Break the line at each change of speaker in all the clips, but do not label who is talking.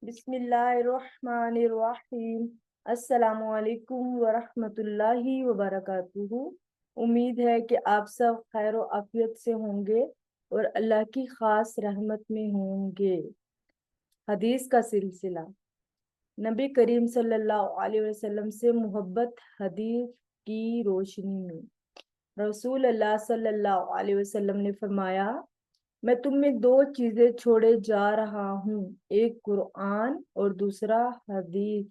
बिस्मिल्लाहिर्रहमानिर्रहीम। अस्सलामु अलैकुम वरहमतुल्लाहि वबरकातुहू। उम्मीद है कि आप सब खैर और आफियत से होंगे और अल्लाह की खास रहमत में होंगे। हदीस का सिलसिला। नबी करीम सल्लल्लाहु अलैहि वसल्लम से मोहब्बत। हदीस की रोशनी में रसूल अल्लाह सल्लल्लाहु अलैहि वसल्लम ने फरमाया, मैं तुम में दो चीजें छोड़े जा रहा हूँ, एक कुरान और दूसरा हदीस।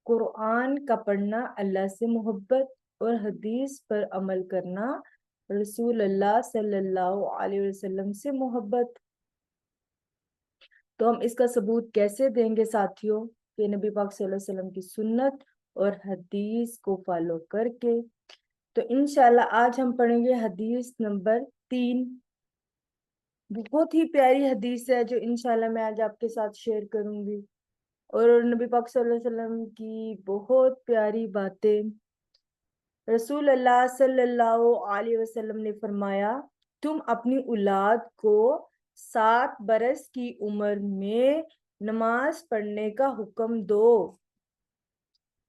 कुरान का पढ़ना अल्लाह से मोहब्बत और हदीस पर अमल करना रसूल अल्लाह सल्लल्लाहु अलैहि वसल्लम से मोहब्बत। तो हम इसका सबूत कैसे देंगे साथियों? कि नबी पाक सल्लल्लाहु अलैहि वसल्लम की सुन्नत और हदीस को फॉलो करके। तो इंशाल्लाह आज हम पढ़ेंगे हदीस नंबर 3। बहुत ही प्यारी हदीस है जो इंशाल्लाह मैं आज आपके साथ शेयर करूंगी। और नबी पाक सल्लल्लाहु अलैहि वसल्लम की बहुत प्यारी बातें। रसूल अल्लाह सल्लल्लाहु अलैहि वसल्लम ने फरमाया, तुम अपनी औलाद को 7 बरस की उम्र में नमाज पढ़ने का हुक्म दो।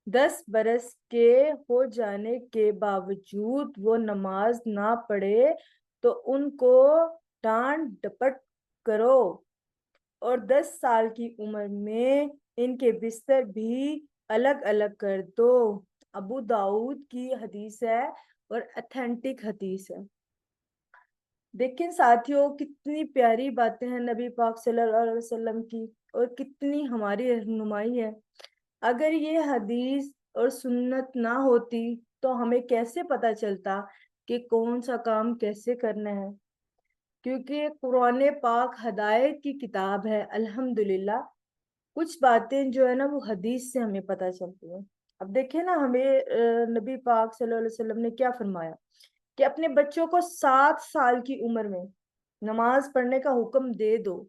10 बरस के हो जाने के बावजूद वो नमाज ना पढ़े तो उनको डांट डपट करो। और 10 साल की उम्र में इनके बिस्तर भी अलग अलग कर दो। अबू दाऊद की हदीस है और अथेंटिक हदीस है। देखें साथियों, कितनी प्यारी बातें हैं नबी पाक सल्लल्लाहु अलैहि वसल्लम की और कितनी हमारी रहनुमाई है। अगर ये हदीस और सुन्नत ना होती तो हमें कैसे पता चलता कि कौन सा काम कैसे करना है? क्योंकि कुरान पाक हदायत की किताब है अल्हम्दुलिल्लाह। कुछ बातें जो है ना वो हदीस से हमें पता चलती हैं। अब देखिए ना, हमें नबी पाक सल्लल्लाहु अलैहि वसल्लम ने क्या फरमाया कि अपने बच्चों को 7 साल की उम्र में नमाज पढ़ने का हुक्म दे दो।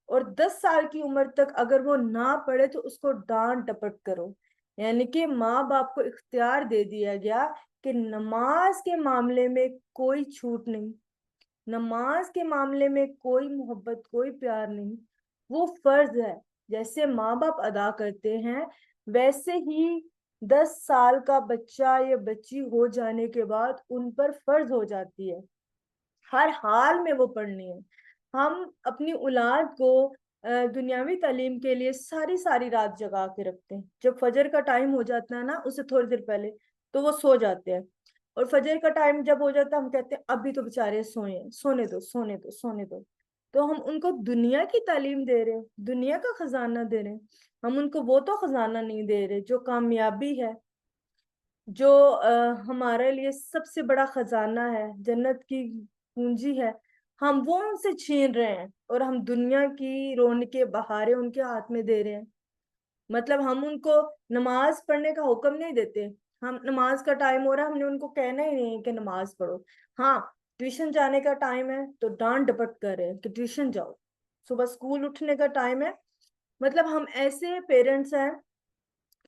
और 10 साल की उम्र तक अगर वो ना पढ़े तो उसको डांट डपट करो। यानी कि माँ बाप को इख्तियार दे दिया गया कि नमाज के मामले में कोई छूट नहीं, नमाज के मामले में कोई मोहब्बत कोई प्यार नहीं। वो फर्ज है, जैसे माँ बाप अदा करते हैं वैसे ही 10 साल का बच्चा या बच्ची हो जाने के बाद उन पर फर्ज हो जाती है, हर हाल में वो पढ़नी है। हम अपनी औलाद को दुनियावी तालीम के लिए सारी सारी रात जगा के रखते हैं। जब फजर का टाइम हो जाता है ना, उससे थोड़ी देर पहले तो वो सो जाते हैं। और फजर का टाइम जब हो जाता है हम कहते हैं अभी तो बेचारे सोए हैं, सोने दो सोने दो सोने दो। तो हम उनको दुनिया की तालीम दे रहे हैं, दुनिया का खजाना दे रहे हैं। हम उनको वो तो खजाना नहीं दे रहे जो कामयाबी है, जो हमारे लिए सबसे बड़ा खजाना है, जन्नत की पूंजी है। हम वो उनसे छीन रहे हैं और हम दुनिया की रौनकें बहारें उनके हाथ में दे रहे हैं। मतलब हम उनको नमाज पढ़ने का हुक्म नहीं देते। हम नमाज का टाइम हो रहा है, हमने उनको कहना ही नहीं है कि नमाज पढ़ो। हाँ, ट्यूशन जाने का टाइम है तो डांट डपट कर रहे हैं कि ट्यूशन जाओ। सुबह स्कूल उठने का टाइम है, मतलब हम ऐसे पेरेंट्स हैं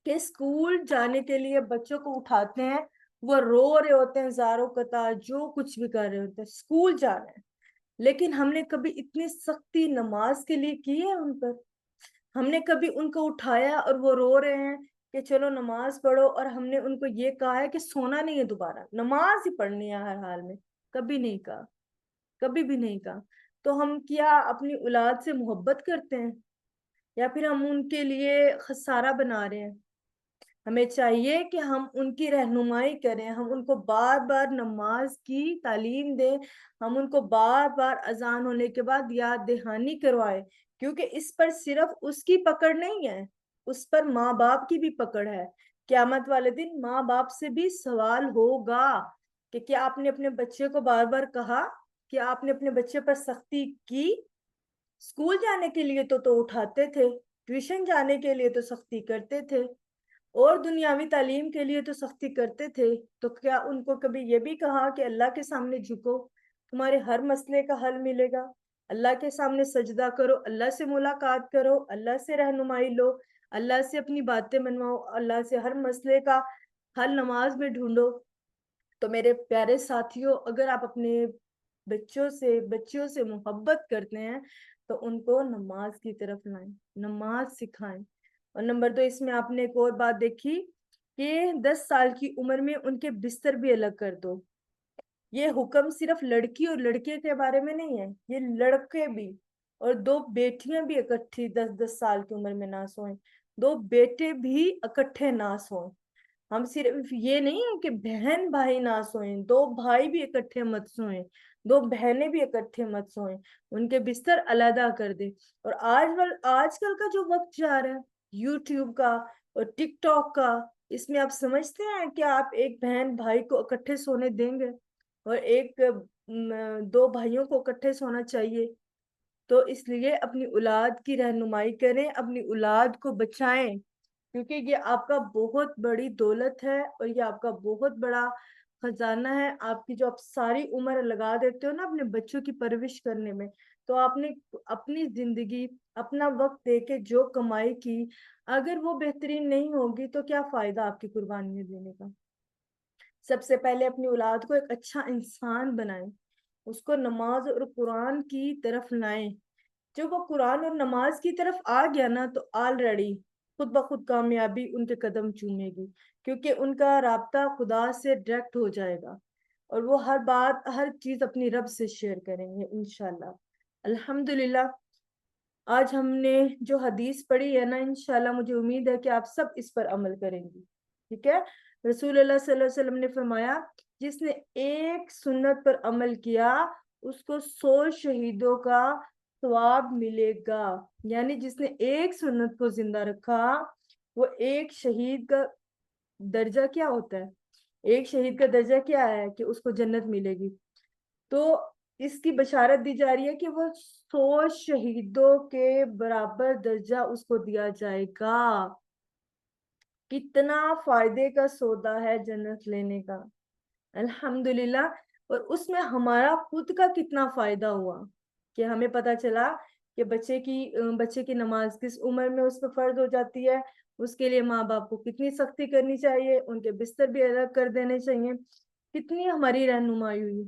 कि स्कूल जाने के लिए बच्चों को उठाते हैं, वो रो रहे होते हैं जारो कतार, जो कुछ भी कर रहे होते हैं, स्कूल जाना है। लेकिन हमने कभी इतनी सख्ती नमाज के लिए की है उन पर? हमने कभी उनको उठाया और वो रो रहे हैं कि चलो नमाज पढ़ो, और हमने उनको ये कहा है कि सोना नहीं है, दोबारा नमाज ही पढ़नी है हर हाल में? कभी नहीं कहा, कभी भी नहीं कहा। तो हम क्या अपनी औलाद से मोहब्बत करते हैं या फिर हम उनके लिए खसारा बना रहे हैं? हमें चाहिए कि हम उनकी रहनुमाई करें, हम उनको बार बार नमाज की तालीम दें, हम उनको बार बार अजान होने के बाद याद दहानी करवाएं। क्योंकि इस पर सिर्फ उसकी पकड़ नहीं है, उस पर माँ बाप की भी पकड़ है। क्यामत वाले दिन माँ बाप से भी सवाल होगा कि क्या आपने अपने बच्चे को बार बार कहा, कि आपने अपने बच्चे पर सख्ती की? स्कूल जाने के लिए तो उठाते थे, ट्यूशन जाने के लिए तो सख्ती करते थे, और दुनियावी तालीम के लिए तो सख्ती करते थे। तो क्या उनको कभी ये भी कहा कि अल्लाह के सामने झुको, तुम्हारे हर मसले का हल मिलेगा? अल्लाह के सामने सजदा करो, अल्लाह से मुलाकात करो, अल्लाह से रहनुमाई लो, अल्लाह से अपनी बातें मनवाओ, अल्लाह से हर मसले का हल नमाज में ढूंढो। तो मेरे प्यारे साथियों, अगर आप अपने बच्चों से बच्चियों से मोहब्बत करते हैं تو ان کو نماز کی طرف لائیں، نماز سکھائیں۔ اور نمبر 2، اس میں آپ نے ایک اور بات دیکھی کہ 10 سال کی عمر میں ان کے بستر بھی الگ کر دو۔ یہ حکم صرف لڑکی اور لڑکے کے بارے میں نہیں ہے، یہ لڑکے بھی، اور 2 بیٹیاں بھی اکٹھی 10 سال کی عمر میں نہ سوئیں، 2 بیٹے بھی اکٹھے نہ سوئیں۔ ہم صرف یہ نہیں ہے کہ بہن بھائی نہ سوئیں، 2 بھائی بھی اکٹھے مت سوئیں، 2 بہنیں بھی اکٹھے مت سوئیں، ان کے بستر علیحدہ کر دے۔ اور آج کل کا جو وقت جا رہا ہے یوٹیوب کا اور ٹک ٹاک کا، اس میں آپ سمجھتے ہیں کہ آپ ایک بہن بھائی کو اکٹھے سونے دیں گے؟ اور 2 بھائیوں کو اکٹھے سونا چاہیے؟ تو اس لیے اپنی اولاد کی رہنمائی کریں، اپنی اولاد کو بچائیں، کیونکہ یہ آپ کا بہت بڑی دولت ہے اور یہ آپ کا بہت بڑا خزانہ ہے۔ آپ کی جو آپ ساری عمر لگا دیتے ہو نا اپنے بچوں کی پرورش کرنے میں، تو آپ نے اپنی زندگی اپنا وقت دے کے جو کمائی کی، اگر وہ بہترین نہیں ہوگی تو کیا فائدہ آپ کی قربانیاں دینے کا؟ سب سے پہلے اپنی اولاد کو ایک اچھا انسان بنائیں، اس کو نماز اور قرآن کی طرف لائیں۔ جب وہ قرآن اور نماز کی طرف آ گیا نا تو آلریڈی خود بخود کامیابی ان کے قدم چومے گی، کیونکہ ان کا رابطہ خدا سے ڈائریکٹ ہو جائے گا، اور وہ ہر بات ہر چیز اپنی رب سے شیئر کریں گے انشاءاللہ۔ الحمدللہ آج ہم نے جو حدیث پڑھی ہے نا، انشاءاللہ مجھے امید ہے کہ آپ سب اس پر عمل کریں گی، ٹھیک ہے؟ رسول اللہ صلی اللہ علیہ وسلم نے فرمایا جس نے ایک سنت پر عمل کیا اس کو 100 شہیدوں کا ثواب ملے گا، یعنی جس نے ایک سنت کو زندہ رکھا وہ ایک شہید کا درجہ کیا ہوتا ہے؟ ایک شہید کا درجہ کیا ہے کہ اس کو جنت ملے گی؟ تو اس کی بشارت دی جا رہی ہے کہ وہ 100 شہیدوں کے برابر درجہ اس کو دیا جائے گا۔ کتنا فائدے کا سودا ہے جنت لینے کا، الحمدللہ۔ اور اس میں ہمارا خود کا کتنا فائدہ ہوا کہ ہمیں پتا چلا کہ بچے کی نماز کس عمر میں اس پہ فرض ہو جاتی ہے، اس کے لیے ماں باپ کو کتنی سختی کرنی چاہیے، ان کے بستر بھی الگ کر دینے چاہیے، کتنی ہماری رہنمائی ہوئی۔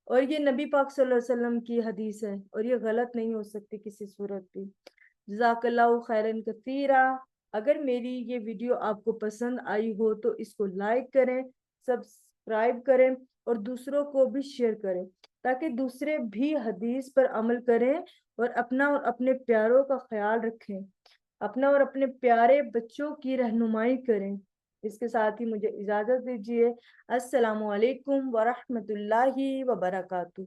اور یہ نبی پاک صلی اللہ علیہ وسلم کی حدیث ہے اور یہ غلط نہیں ہو سکتی کسی صورت بھی۔ جزاک اللہ خیرن کثیرا۔ اگر میری یہ ویڈیو آپ کو پسند آئی ہو تو اس کو لائک کریں، سبسکرائب کریں اور دوسروں کو بھی شیئر کریں، تاکہ دوسرے بھی حدیث پر عمل کریں اور اپنا اور اپنے پیاروں کا خیال رکھیں، اپنا اور اپنے پیارے بچوں کی رہنمائی کریں۔ اس کے ساتھ ہی مجھے اجازت دیجیے۔ السلام علیکم ورحمۃ اللہ وبرکاتہ۔